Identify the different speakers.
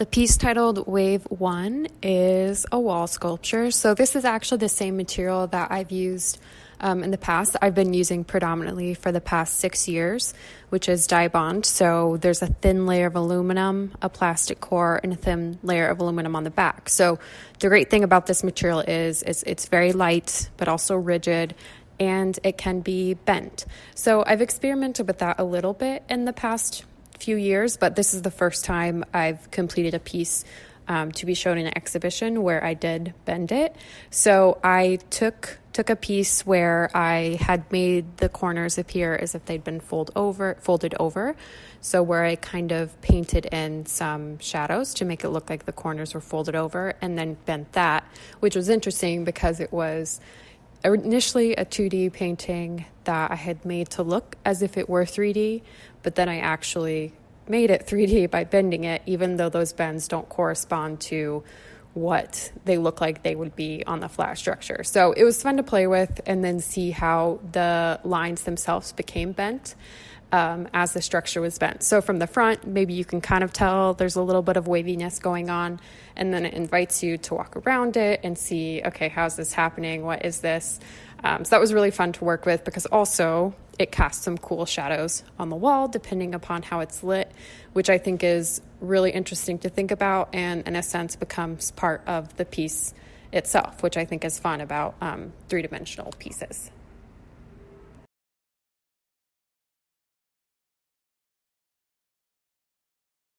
Speaker 1: The piece titled Wave 1 is a wall sculpture. So this is actually the same material that I've used in the past. I've been using predominantly for the past 6 years, which is Dibond. So there's a thin layer of aluminum, a plastic core, and a thin layer of aluminum on the back. So the great thing about this material is it's very light, but also rigid, and it can be bent. So I've experimented with that a little bit in the past few years, but this is the first time I've completed a piece to be shown in an exhibition where I did bend it. So I took a piece where I had made the corners appear as if they'd been folded over. So where I kind of painted in some shadows to make it look like the corners were folded over, and then bent that, which was interesting because it was initially a 2D painting that I had made to look as if it were 3D, but then I actually made it 3D by bending it, even though those bends don't correspond to what they look like they would be on the flat structure. So it was fun to play with and then see how the lines themselves became bent as the structure was bent. So from the front, maybe you can kind of tell there's a little bit of waviness going on, and then it invites you to walk around it and see, okay, how's this happening? What is this? So that was really fun to work with because also it casts some cool shadows on the wall depending upon how it's lit, which I think is really interesting to think about and in a sense becomes part of the piece itself, which I think is fun about three-dimensional pieces.